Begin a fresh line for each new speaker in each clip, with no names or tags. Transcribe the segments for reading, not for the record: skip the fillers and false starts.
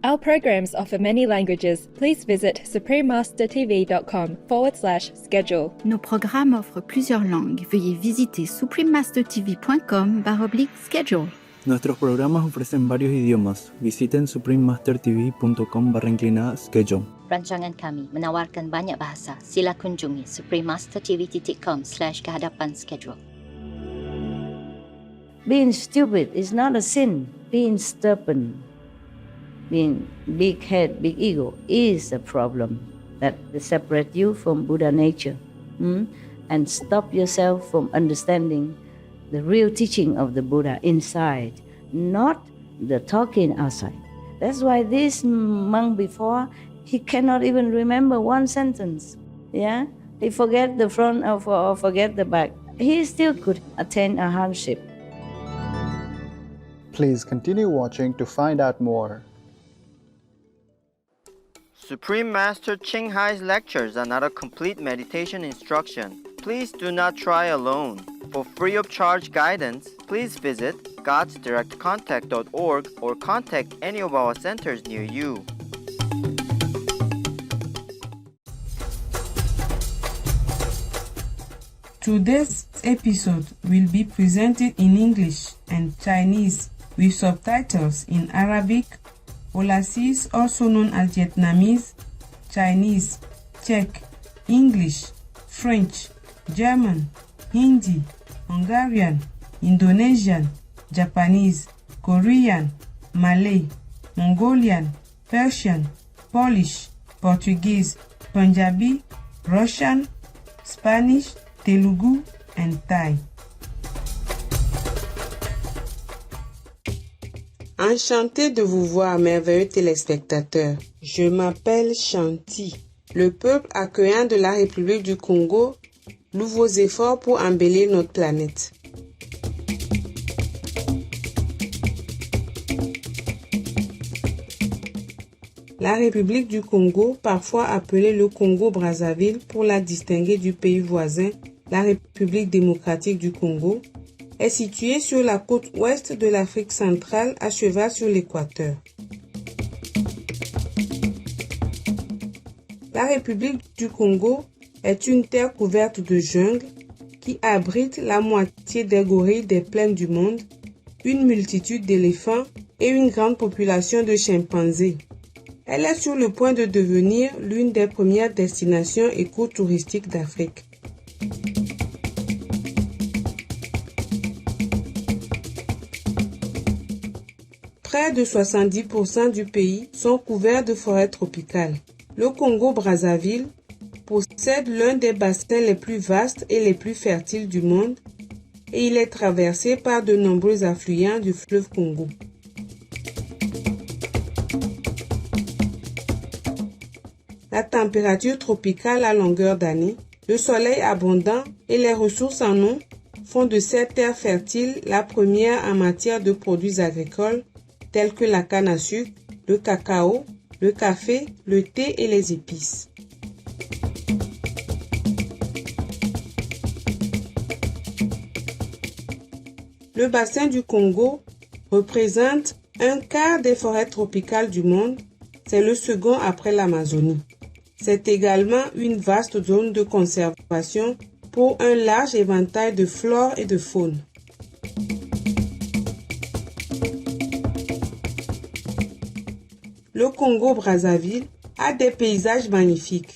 Our programs offer many languages. Please visit suprememastertv.com/schedule.
Nos programmes offrent plusieurs langues. Veuillez visiter suprememastertv.com/schedule.
Nuestros programas ofrecen varios idiomas. Visiten suprememastertv.com/schedule.
Rancangan kami menawarkan banyak bahasa. Sila kunjungi suprememastertv.com/kehadapan-schedule.
Being stupid is not a sin. Being stubborn, being big head, big ego is a problem that separate you from Buddha nature, and stop yourself from understanding the real teaching of the Buddha inside, not the talking outside. That's why this monk before, he cannot even remember one sentence. Yeah, he forget the front or forget the back. He still could attain a hardship.
Please continue watching to find out more.
Supreme Master Ching Hai's lectures are not a complete meditation instruction. Please do not try alone. For free of charge guidance, please visit godsdirectcontact.org or contact any of our centers near you.
Today's episode will be presented in English and Chinese with subtitles in Arabic, Aulacese, also known as Vietnamese, Chinese, Czech, English, French, German, Hindi, Hungarian, Indonesian, Japanese, Korean, Malay, Mongolian, Persian, Polish, Portuguese, Punjabi, Russian, Spanish, Telugu, and Thai. Enchanté de vous voir, merveilleux téléspectateurs. Je m'appelle Chanty. Le peuple accueillant de la République du Congo loue vos efforts pour embellir notre planète. La République du Congo, parfois appelée le Congo-Brazzaville pour la distinguer du pays voisin, la République démocratique du Congo, est située sur la côte ouest de l'Afrique centrale à cheval sur l'équateur. La République du Congo est une terre couverte de jungle qui abrite la moitié des gorilles des plaines du monde, une multitude d'éléphants et une grande population de chimpanzés. Elle est sur le point de devenir l'une des premières destinations écotouristiques d'Afrique. Près de 70% du pays sont couverts de forêts tropicales. Le Congo-Brazzaville possède l'un des bassins les plus vastes et les plus fertiles du monde et il est traversé par de nombreux affluents du fleuve Congo. La température tropicale à longueur d'année, le soleil abondant et les ressources en eau font de cette terre fertile la première en matière de produits agricoles tels que la canne à sucre, le cacao, le café, le thé et les épices. Le bassin du Congo représente un quart des forêts tropicales du monde, c'est le second après l'Amazonie. C'est également une vaste zone de conservation pour un large éventail de flore et de faune. Le Congo-Brazzaville a des paysages magnifiques.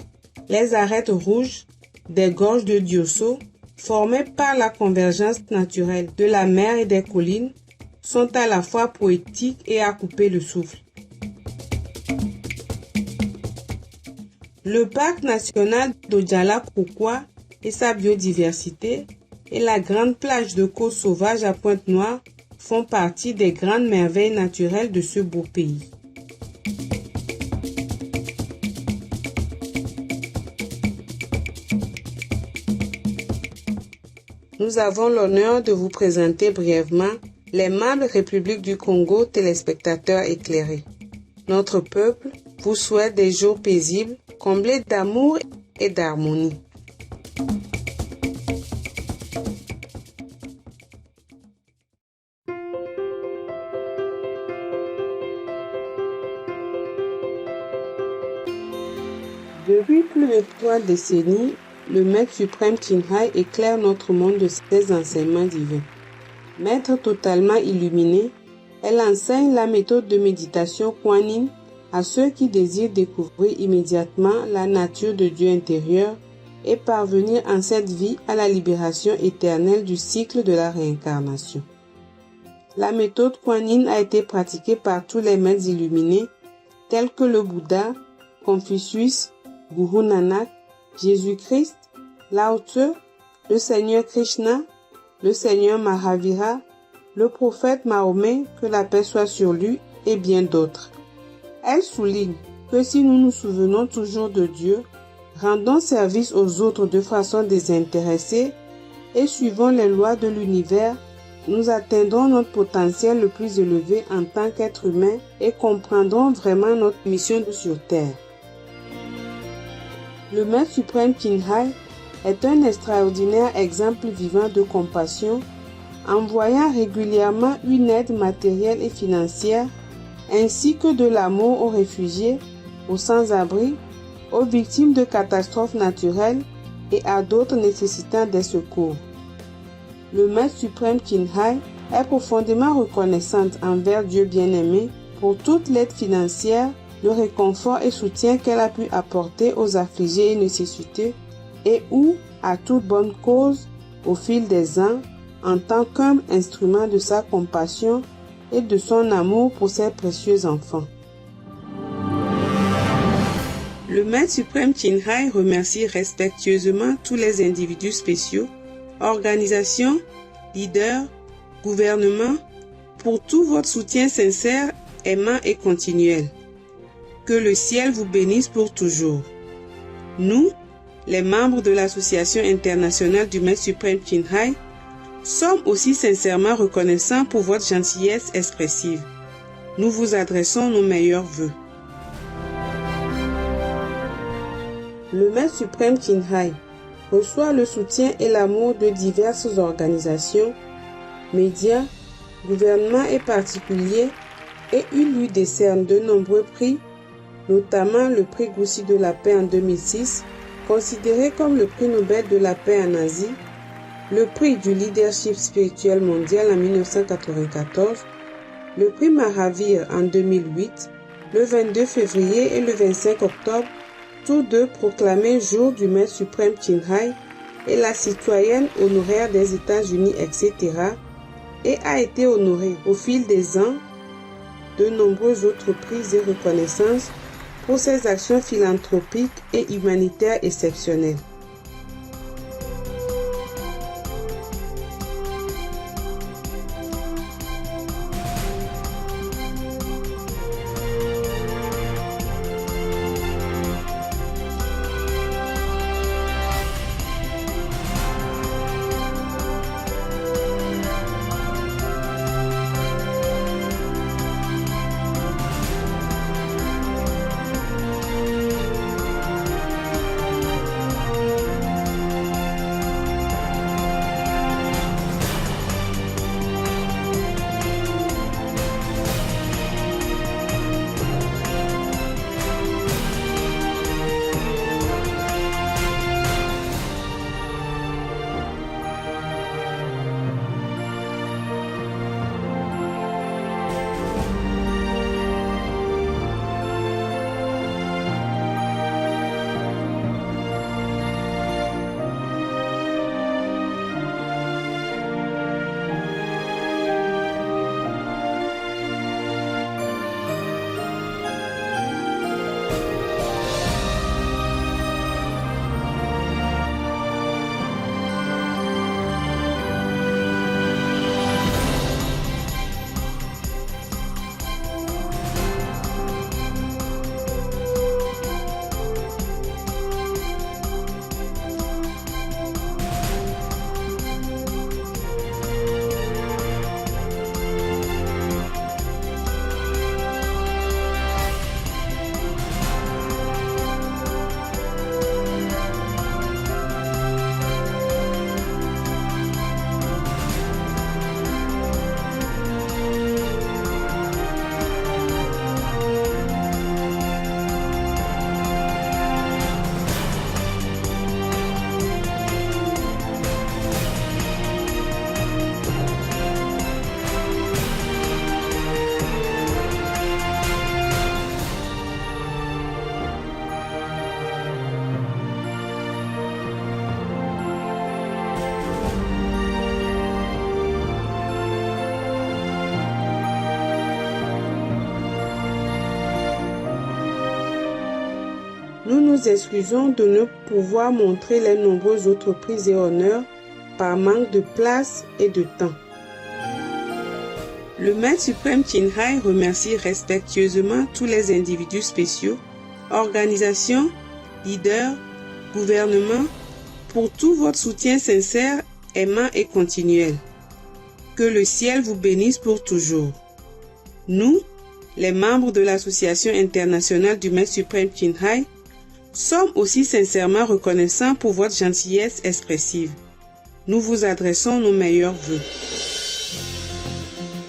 Les arêtes rouges, des gorges de Diosso, formées par la convergence naturelle de la mer et des collines, sont à la fois poétiques et à couper le souffle. Le parc national d'Odjala-Koukwa et sa biodiversité et la grande plage de côte sauvage à Pointe-Noire font partie des grandes merveilles naturelles de ce beau pays. Nous avons l'honneur de vous présenter brièvement l'aimable République du Congo, téléspectateurs éclairés. Notre peuple vous souhaite des jours paisibles, comblés d'amour et d'harmonie. Depuis plus de 3 décennies, le Maître suprême Ching Hai éclaire notre monde de ses enseignements divins. Maître totalement illuminé, elle enseigne la méthode de méditation Kuan Yin à ceux qui désirent découvrir immédiatement la nature de Dieu intérieur et parvenir en cette vie à la libération éternelle du cycle de la réincarnation. La méthode Kuan Yin a été pratiquée par tous les maîtres illuminés tels que le Bouddha, Confucius, Guru Nanak, Jésus-Christ, Lao Tzu, le Seigneur Krishna, le Seigneur Mahavira, le prophète Mahomet, que la paix soit sur lui, et bien d'autres. Elle souligne que si nous nous souvenons toujours de Dieu, rendons service aux autres de façon désintéressée et suivons les lois de l'univers, nous atteindrons notre potentiel le plus élevé en tant qu'être humain et comprendrons vraiment notre mission sur Terre. Le Maître suprême Ching Hai est un extraordinaire exemple vivant de compassion, envoyant régulièrement une aide matérielle et financière, ainsi que de l'amour aux réfugiés, aux sans-abri, aux victimes de catastrophes naturelles et à d'autres nécessitant des secours. Le Maître suprême Ching Hai est profondément reconnaissante envers Dieu bien-aimé pour toute l'aide financière, le réconfort et soutien qu'elle a pu apporter aux affligés et nécessités et ou à toute bonne cause au fil des ans en tant qu'humble instrument de sa compassion et de son amour pour ses précieux enfants. Le Maître suprême Ching Hai remercie respectueusement tous les individus spéciaux, organisations, leaders, gouvernements, pour tout votre soutien sincère, aimant et continuel. Que le ciel vous bénisse pour toujours. Nous, les membres de l'Association internationale du Maître suprême Ching Hai, sommes aussi sincèrement reconnaissants pour votre gentillesse expressive. Nous vous adressons nos meilleurs vœux. Le Maître suprême Ching Hai reçoit le soutien et l'amour de diverses organisations, médias, gouvernements et particuliers, et il lui décerne de nombreux prix, notamment le prix Goussy de la paix en 2006, considéré comme le prix Nobel de la paix en Asie, le prix du leadership spirituel mondial en 1994, le prix Mahavir en 2008, le 22 février et le 25 octobre, tous deux proclamés jour du Maître suprême Ching Hai et la citoyenne honoraire des États-Unis, etc., et a été honorée au fil des ans de nombreux autres prix et reconnaissances pour ses actions philanthropiques et humanitaires exceptionnelles. nous nous excusons de ne pouvoir montrer les nombreux autres prix et honneurs par manque de place et de temps. Le Maître suprême Ching Hai remercie respectueusement tous les individus spéciaux, organisations, leaders, gouvernements, pour tout votre soutien sincère, aimant et continuel. Que le ciel vous bénisse pour toujours. Nous, les membres de l'Association internationale du Maître suprême Ching Hai, sommes aussi sincèrement reconnaissants pour votre gentillesse expressive. Nous vous adressons nos meilleurs vœux.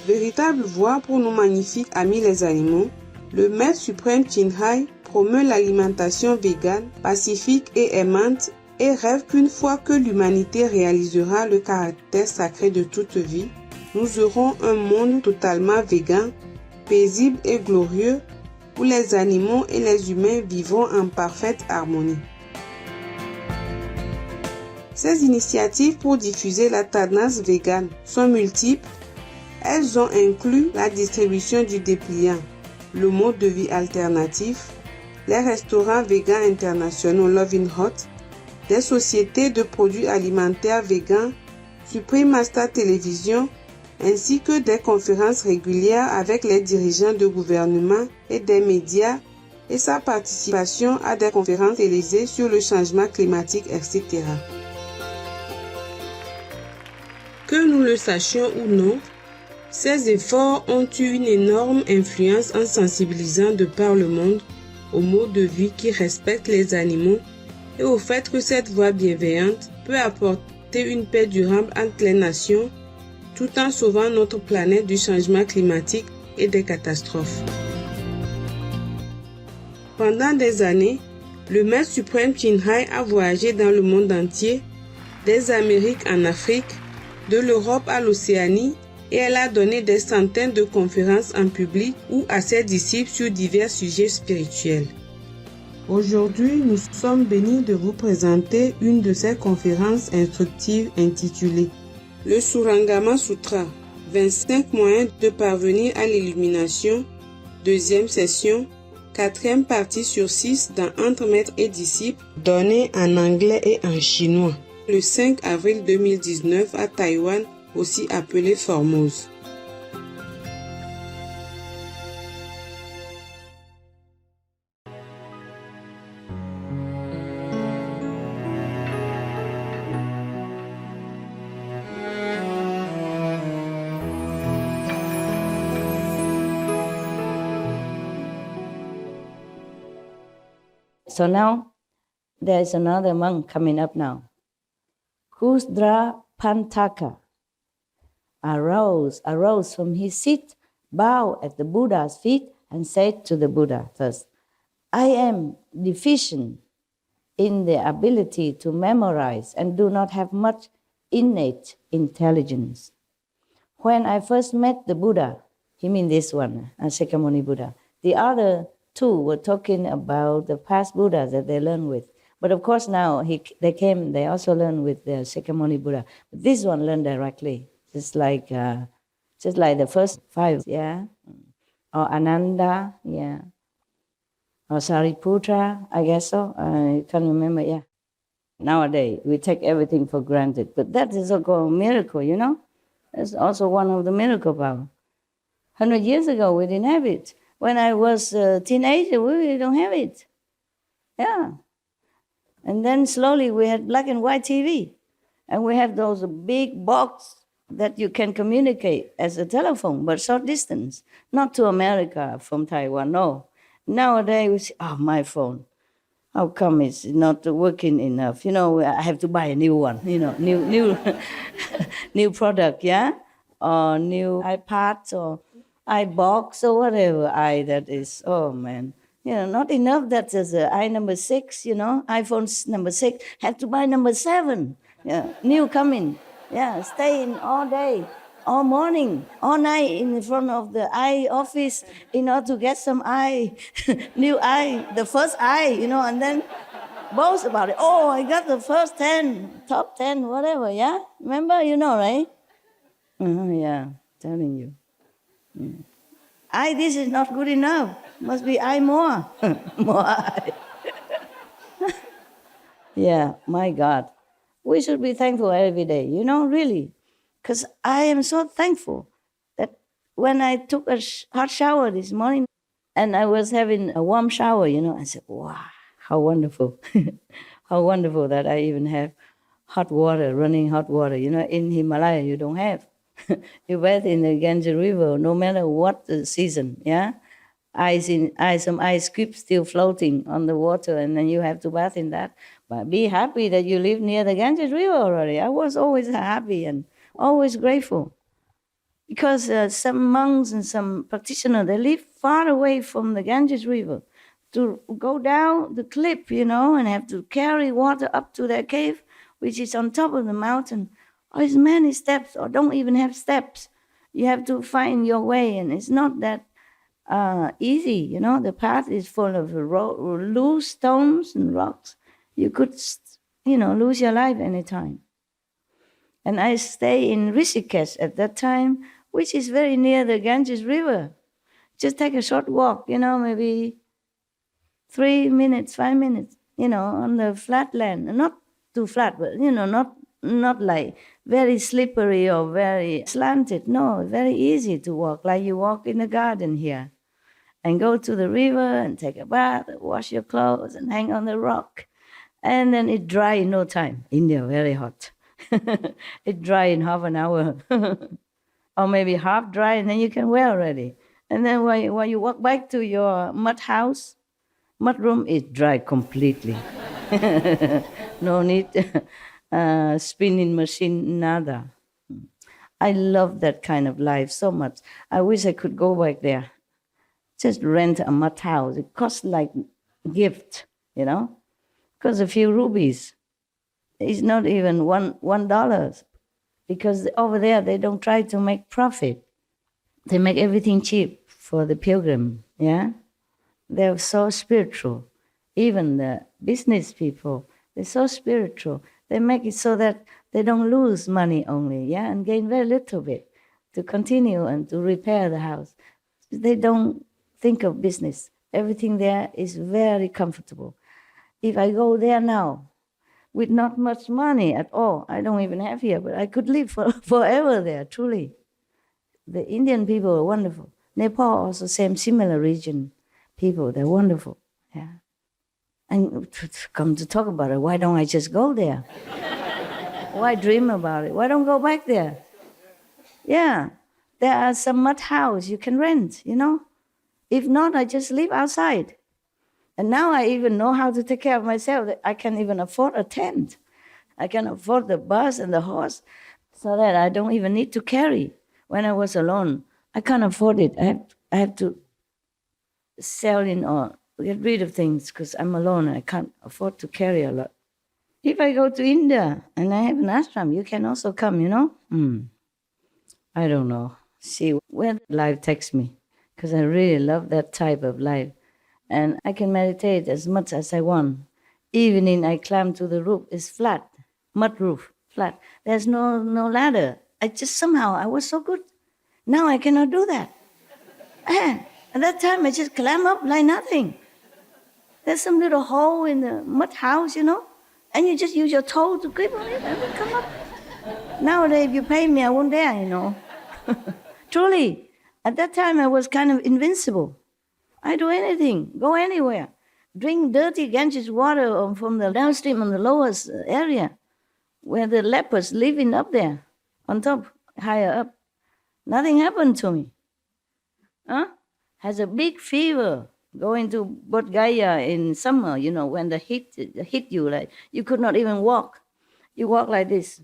Véritable voix pour nos magnifiques amis les animaux, le Maître suprême Ching Hai promeut l'alimentation végane, pacifique et aimante et rêve qu'une fois que l'humanité réalisera le caractère sacré de toute vie, nous aurons un monde totalement végan, paisible et glorieux, où les animaux et les humains vivront en parfaite harmonie. Ces initiatives pour diffuser la tendance végane sont multiples. Elles ont inclus la distribution du dépliant, le mode de vie alternatif, les restaurants végans internationaux Loving Hot, des sociétés de produits alimentaires végans, Supreme Master Télévision, ainsi que des conférences régulières avec les dirigeants de gouvernements et des médias et sa participation à des conférences télévisées sur le changement climatique, etc. Que nous le sachions ou non, ces efforts ont eu une énorme influence en sensibilisant de par le monde au mode de vie qui respecte les animaux et au fait que cette voie bienveillante peut apporter une paix durable entre les nations tout en sauvant notre planète du changement climatique et des catastrophes. Pendant des années, le Maître suprême Ching Hai a voyagé dans le monde entier, des Amériques en Afrique, de l'Europe à l'Océanie, et elle a donné des centaines de conférences en public ou à ses disciples sur divers sujets spirituels. Aujourd'hui, nous sommes bénis de vous présenter une de ces conférences instructives intitulée le Surangama Sutra, 25 moyens de parvenir à l'illumination, deuxième session, quatrième partie sur 6 dans Entre maître et disciples, donnée en anglais et en chinois, le 5 avril 2019 à Taïwan, aussi appelé Formosa.
So now, there is another monk coming up now. Kusdra Pantaka arose from his seat, bowed at the Buddha's feet, and said to the Buddha first, I am deficient in the ability to memorize and do not have much innate intelligence. When I first met the Buddha, he means this one, Shakyamuni Buddha, the other two were talking about the past Buddhas that they learned with. But of course now they also learned with the Shakyamuni Buddha. But this one learned directly, just like the first five, yeah, or Ananda, yeah, or Sariputra, I guess so. I can't remember, yeah. Nowadays we take everything for granted, but that is also a miracle, you know. That's also one of the miracle power. 100 years ago we didn't have it. When I was a teenager, we don't have it. Yeah. And then slowly we had black and white TV. And we have those big box that you can communicate as a telephone, but short distance. Not to America from Taiwan, no. Nowadays we say, oh, my phone. How come it's not working enough? You know, I have to buy a new one, you know, new new product, yeah? Or new iPad or iBox or whatever that is. Oh, man. You know, not enough that there's an number 6, you know, iPhone number 6. Have to buy number 7. Yeah, new coming. Yeah, stay in all day, all morning, all night in front of the eye office in order to get some eye, new eye, the first eye, you know, and then boast about it. Oh, I got the first 10, top 10, whatever, yeah? Remember, you know, right? Yeah, telling you. This is not good enough. Must be I more. More I. Yeah, my God. We should be thankful every day, really. Because I am so thankful that when I took a hot shower this morning and I was having a warm shower, I said, wow, how wonderful. How wonderful that I even have hot water, running hot water. In Himalaya, you don't have. You bathe in the Ganges River, no matter what the season, yeah? Some ice cubes still floating on the water, and then you have to bath in that. But be happy that you live near the Ganges River already. I was always happy and always grateful because some monks and some practitioners, they live far away from the Ganges River to go down the cliff, and have to carry water up to their cave, which is on top of the mountain. Oh, it's many steps, or don't even have steps. You have to find your way, and it's not that easy. The path is full of loose stones and rocks. You could, lose your life anytime. And I stay in Rishikesh at that time, which is very near the Ganges River. Just take a short walk, maybe 3 minutes, 5 minutes, on the flat land. Not too flat, but, not like very slippery or very slanted. No, very easy to walk, like you walk in the garden here. And go to the river and take a bath, wash your clothes and hang on the rock. And then it dry in no time. India, very hot. It dry in half an hour. Or maybe half dry, and then you can wear already. And then when you walk back to your mud house, mud room, it dry completely. No need spinning machine, nada. I love that kind of life so much. I wish I could go back there. Just rent a mud house. It costs like a gift, because a few rupees. It's not even $1, because over there they don't try to make profit. They make everything cheap for the pilgrim, yeah? They're so spiritual. Even the business people, they're so spiritual. They make it so that they don't lose money only, yeah, and gain very little bit to continue and to repair the house. They don't think of business. Everything there is very comfortable. If I go there now, with not much money at all, I don't even have here, but I could live forever there, truly. The Indian people are wonderful. Nepal also similar region people, they're wonderful, yeah. And to come to talk about it, why don't I just go there? Why dream about it? Why don't go back there? Yeah, there are some mud house you can rent, If not, I just live outside. And now I even know how to take care of myself. I can even afford a tent. I can afford the bus and the horse so that I don't even need to carry. When I was alone, I can't afford it. I have to sell in or get rid of things because I'm alone and I can't afford to carry a lot. If I go to India and I have an ashram, you can also come, I don't know. See where life takes me, because I really love that type of life. And I can meditate as much as I want. Evening, I climb to the roof. It's flat, mud roof, flat. There's no ladder. I was so good. Now I cannot do that. And at that time, I just climb up like nothing. There's some little hole in the mud house, and you just use your toe to grip on it and then come up. Nowadays, if you pay me, I won't dare, Truly, at that time, I was kind of invincible. I do anything, go anywhere. Drink dirty Ganges water from the downstream on the lowest area where the lepers living up there, on top, higher up. Nothing happened to me. Has a big fever, going to Bodh Gaya in summer, when the heat hit you, like you could not even walk. You walk like this.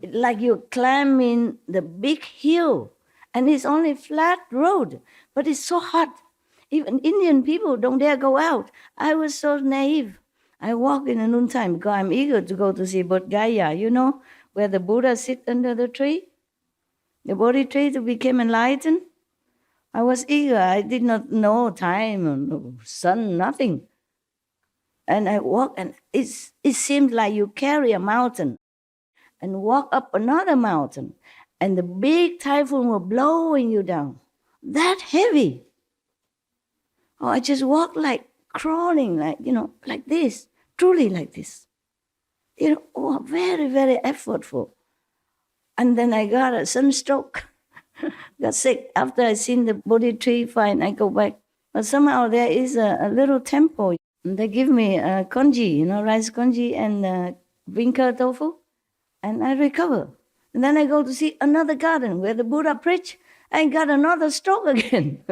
Like you're climbing the big hill. And it's only flat road, but it's so hot. Even Indian people don't dare go out. I was so naive. I walk in the noontime because I'm eager to go to see Bodh Gaya, where the Buddha sit under the tree, the Bodhi tree to become enlightened. I was eager. I did not know time or sun, nothing. And I walk, and it seemed like you carry a mountain and walk up another mountain. And the big typhoon were blowing you down. That heavy. Oh, I just walked like crawling like this, truly like this. Very, very effortful. And then I got a sunstroke, got sick. After I seen the Bodhi tree, fine, I go back. But somehow there is a little temple. They give me congee, rice congee and winker tofu, and I recover. And then I go to see another garden where the Buddha preached. I got another stroke again.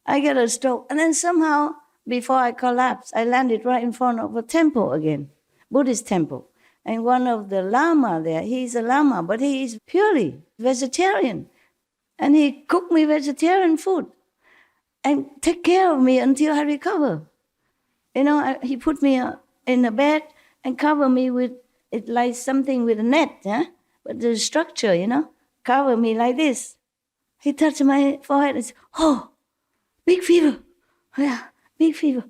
I get a stroke. And then somehow, before I collapsed, I landed right in front of a temple again, Buddhist temple. And one of the lama there, he's a lama, but he is purely vegetarian. And he cooked me vegetarian food and take care of me until I recover. He put me in a bed and cover me with, it like something with a net, but the structure, cover me like this. He touched my forehead and said, "Oh, big fever." Yeah, big fever.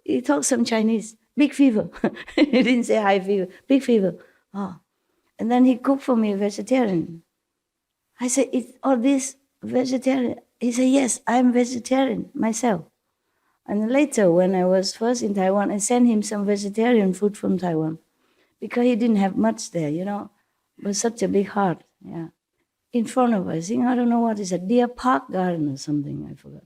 He talked some Chinese. Big fever. He didn't say high fever. Big fever. Oh. And then he cooked for me vegetarian. I said, "Is all this vegetarian?" He said, "Yes, I'm vegetarian myself." And later, when I was first in Taiwan, I sent him some vegetarian food from Taiwan because he didn't have much there, but such a big heart. Yeah. In front of us, I don't know what is a Deer Park Garden or something, I forgot.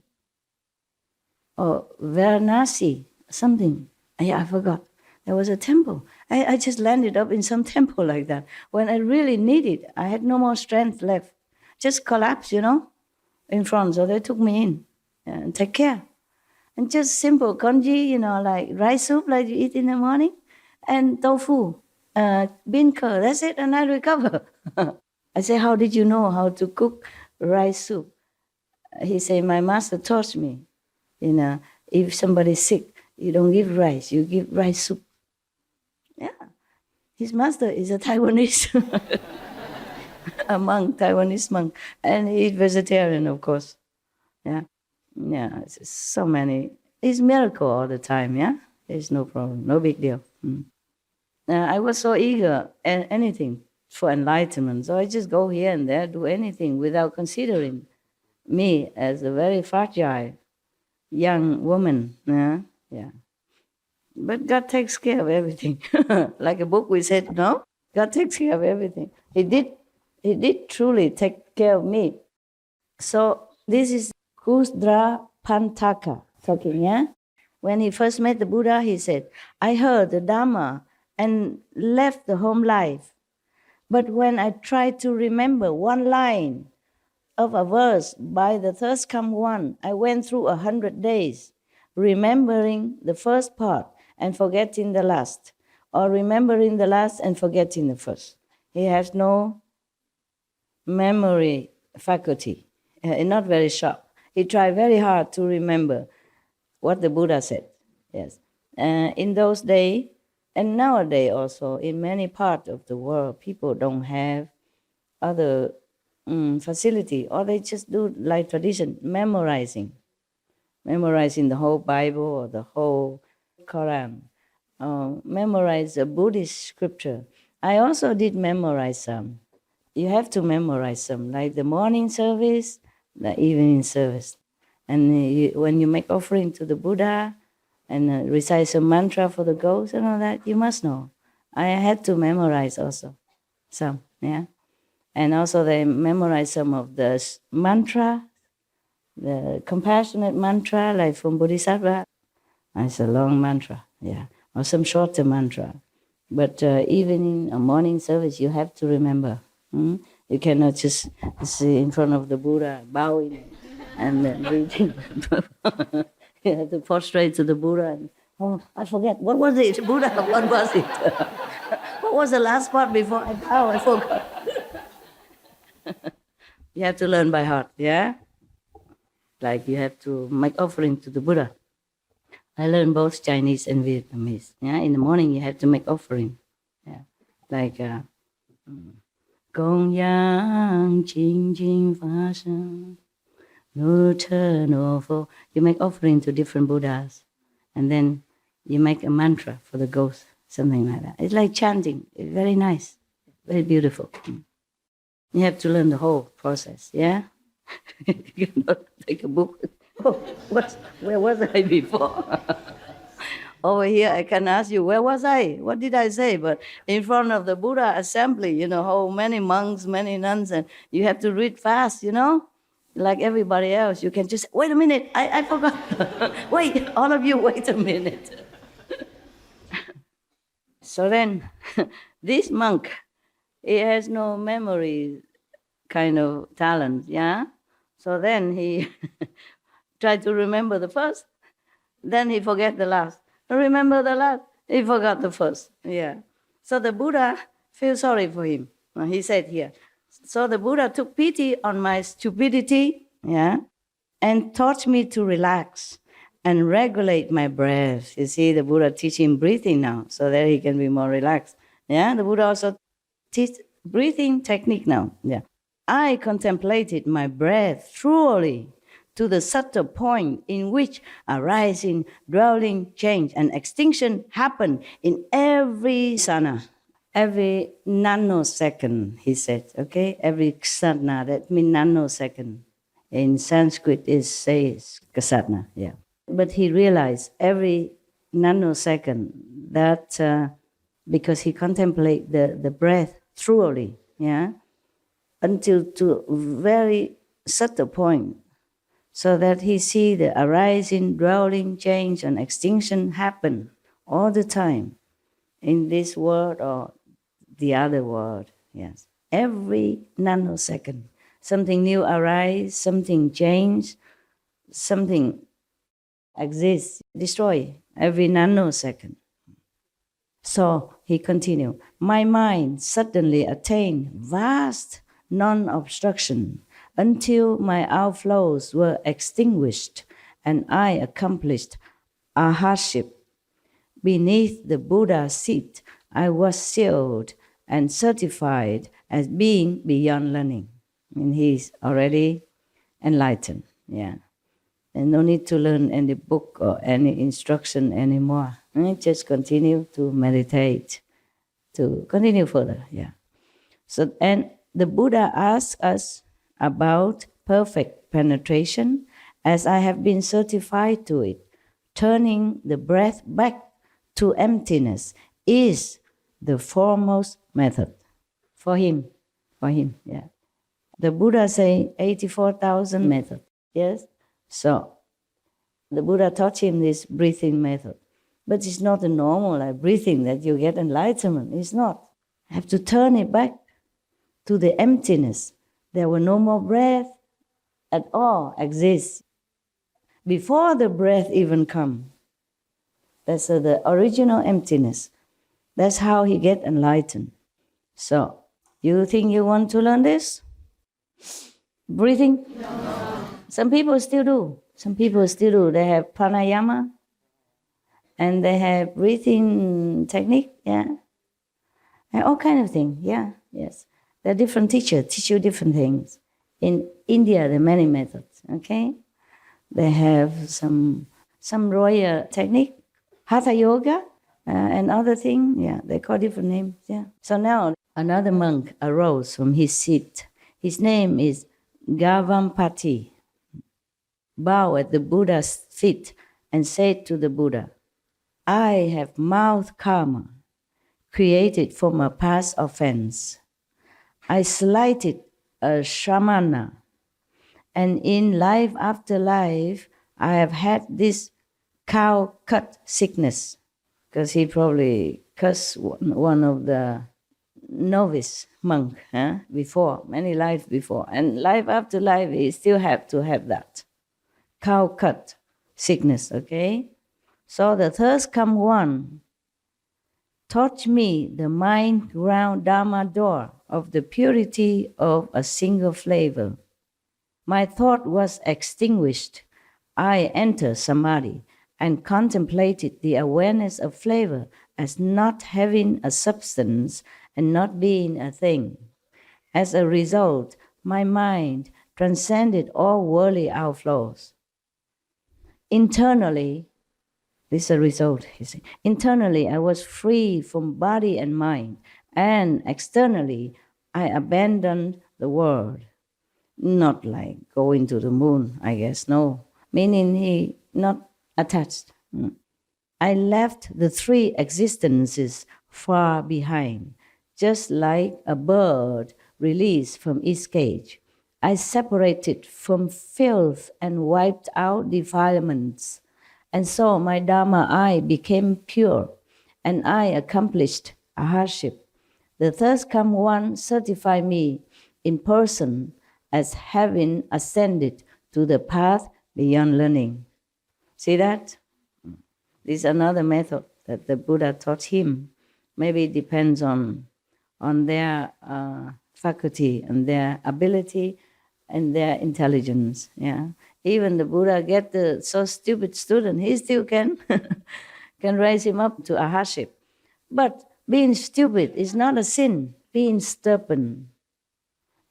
Or Varanasi, something. Yeah, I forgot. There was a temple. I just landed up in some temple like that. When I really needed, I had no more strength left. Just collapsed, in front. So they took me in and take care. And just simple congee, like rice soup like you eat in the morning, and tofu, bean curd, that's it, and I recover. I say, "How did you know how to cook rice soup?" He said, "My master taught me, if somebody's sick, you don't give rice, you give rice soup." Yeah. His master is a Taiwanese, a monk, Taiwanese monk, and he's vegetarian, of course. Yeah. Yeah, it's so many. It's miracle all the time, yeah? There's no problem, no big deal. I was so eager at anything for enlightenment, so I just go here and there, do anything without considering me as a very fragile young woman. Yeah. But God takes care of everything. Like a book we said, no? God takes care of everything. He did truly take care of me. So this is Kusdra Pantaka talking, yeah? When he first met the Buddha, he said, "I heard the Dhamma and left the home life. But when I tried to remember one line of a verse by the thirst come one, I went through 100 days, remembering the first part and forgetting the last, or remembering the last and forgetting the first." He has no memory faculty, not very sharp. He tried very hard to remember what the Buddha said. Yes. In those days, and nowadays also, in many parts of the world, people don't have other facility, or they just do like tradition, memorizing the whole Bible or the whole Quran, memorize a Buddhist scripture. I also did memorize some. You have to memorize some, like the morning service, the evening service. And when you make offering to the Buddha and recite some mantra for the ghosts and all that, you must know. I had to memorize also some, yeah. And also they memorize some of the mantra, the compassionate mantra, like from Bodhisattva. It's a long mantra, yeah, or some shorter mantra. But evening or morning service, you have to remember. You cannot just sit in front of the Buddha, bowing and then reading. You have to prostrate to the Buddha. And, "Oh, I forget. What was it, Buddha? What was it? What was the last part before I bow? I forgot." You have to learn by heart, yeah? Like you have to make offering to the Buddha. I learned both Chinese and Vietnamese. Yeah, in the morning you have to make offering. Yeah, like Gong Yang Ching Ching Fa Sheng No Te No Fo. You make offering to different Buddhas, and then you make a mantra for the ghost, something like that. It's like chanting. It's very nice, very beautiful. You have to learn the whole process. Yeah. You cannot take a book. Oh, where was I before? Over here, I can ask you, where was I? What did I say? But in front of the Buddha assembly, how many monks, many nuns, and you have to read fast, like everybody else. You can just, wait a minute, I forgot. Wait, all of you, wait a minute. So then, this monk, he has no memory kind of talent, yeah? So then he tried to remember the first, then he forget the last. Remember the last, he forgot the first, yeah. So the Buddha feels sorry for him. He said here, so the Buddha took pity on my stupidity, yeah, and taught me to relax and regulate my breath. You see, the Buddha teach him breathing now, so that he can be more relaxed. Yeah, the Buddha also teach breathing technique now. Yeah, I contemplated my breath thoroughly to the subtle point in which arising, dwelling, change, and extinction happen in every sana, every nanosecond, he said, okay? Every ksatna, that means nanosecond. In Sanskrit, it says ksatna, yeah. But he realized every nanosecond that because he contemplated the breath thoroughly, yeah, until to very subtle point, so that he see the arising, dwelling, change, and extinction happen all the time in this world or the other world, yes. Every nanosecond, something new arise, something change, something exists, destroy every nanosecond. So he continued, my mind suddenly attained vast non-obstruction until my outflows were extinguished and I accomplished arhatship. Beneath the Buddha's seat, I was sealed and certified as being beyond learning. I mean, he's already enlightened, yeah. And no need to learn any book or any instruction anymore. Just continue to meditate, to continue further, yeah. So, and the Buddha asks us about perfect penetration, as I have been certified to it. Turning the breath back to emptiness is the foremost method for him, yeah. The Buddha say 84,000 method, yes? So the Buddha taught him this breathing method. But it's not a normal like breathing that you get enlightenment. It's not. You have to turn it back to the emptiness. There were no more breath at all exists before the breath even come. That's the original emptiness. That's how he get enlightened. So, you think you want to learn this? Breathing? No. Some people still do. They have pranayama and they have breathing technique, yeah. And all kind of things, yeah, yes. There are different teachers, teach you different things. In India, there are many methods, okay? They have some royal technique, hatha yoga, and other thing, yeah, they call different names, yeah. So now another monk arose from his seat. His name is Gavampati, bowed at the Buddha's feet and said to the Buddha, I have mouth karma created from a past offense. I slighted a shramana, and in life after life, I have had this cow cut sickness, because he probably cursed one of the novice monk before, many lives before. And life after life, he still have to have that cow cut sickness, okay? So the thirst come one taught me the mind ground Dharma door of the purity of a single flavor. My thought was extinguished. I entered samadhi and contemplated the awareness of flavor as not having a substance and not being a thing. As a result, my mind transcended all worldly outflows. Internally, this is a result, he said. Internally, I was free from body and mind, and externally, I abandoned the world. Not like going to the moon, I guess, no. Meaning he not attached. I left the three existences far behind, just like a bird released from its cage. I separated from filth and wiped out defilements. And so my Dharma I became pure, and I accomplished a hardship. The third come one certified me in person as having ascended to the path beyond learning. See that? This is another method that the Buddha taught him. Maybe it depends on their faculty and their ability and their intelligence. Yeah, even the Buddha get the so stupid student, he still can raise him up to a hardship. But being stupid is not a sin. Being stubborn,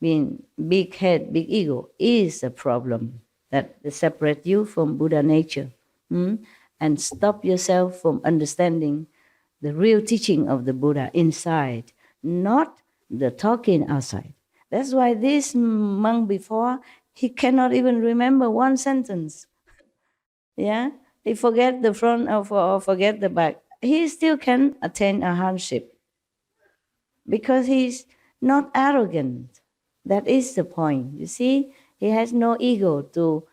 being big head, big ego is a problem that separate you from Buddha nature, and stop yourself from understanding the real teaching of the Buddha inside, not the talking outside. That's why this monk before, he cannot even remember one sentence. Yeah, he forget the front or forget the back. He still can attain a hardship because he's not arrogant. That is the point. You see, he has no ego to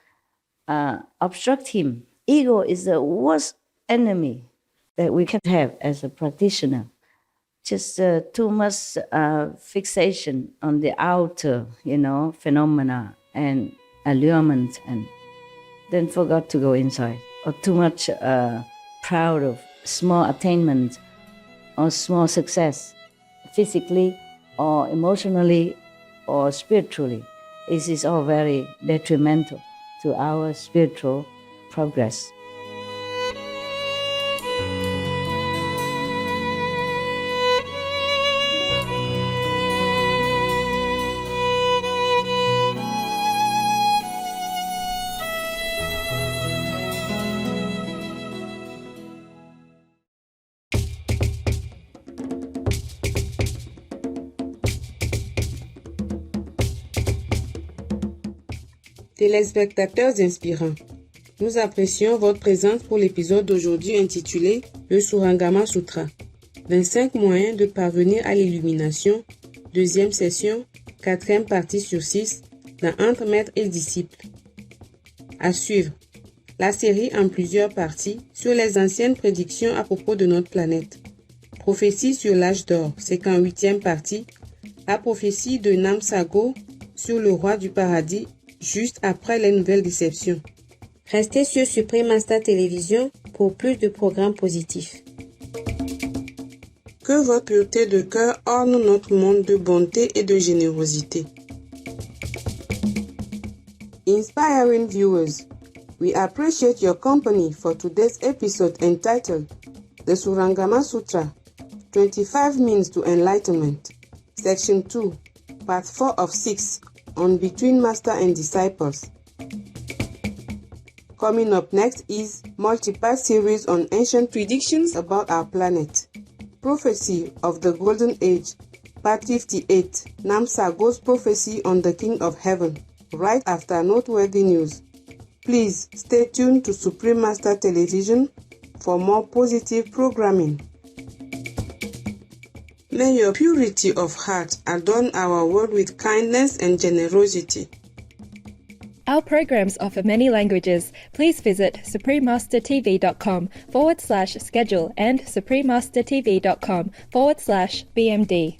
obstruct him. Ego is the worst enemy that we can have as a practitioner. Just too much fixation on the outer, phenomena and allurement, and then forgot to go inside. Or too much proud of small attainment or small success, physically or emotionally or spiritually. This is all very detrimental to our spiritual progress.
Téléspectateurs inspirants, nous apprécions votre présence pour l'épisode d'aujourd'hui intitulé Le Surangama Sutra. 25 moyens de parvenir à l'illumination, deuxième session, 4e partie sur 6, dans Entre maître et disciple. À suivre, la série en plusieurs parties sur les anciennes prédictions à propos de notre planète. Prophétie sur l'âge d'or, c'est qu'en 8e partie, la prophétie de Namsago sur le roi du paradis juste après les nouvelles déceptions. Restez sur Supreme Master Télévision pour plus de programmes positifs. Que votre pureté de cœur orne notre monde de bonté et de générosité. Inspiring viewers, we appreciate your company for today's episode entitled The Surangama Sutra, 25 Means to Enlightenment, Section 2, Part 4 of 6, on Between Master and Disciples. Coming up next is multi-part series on ancient predictions about our planet. Prophecy of the Golden Age, Part 58, Namsago's prophecy on the King of Heaven, right after noteworthy news. Please stay tuned to Supreme Master Television for more positive programming. May your purity of heart adorn our world with kindness and generosity.
Our programs offer many languages. Please visit suprememastertv.com/schedule and suprememastertv.com/BMD.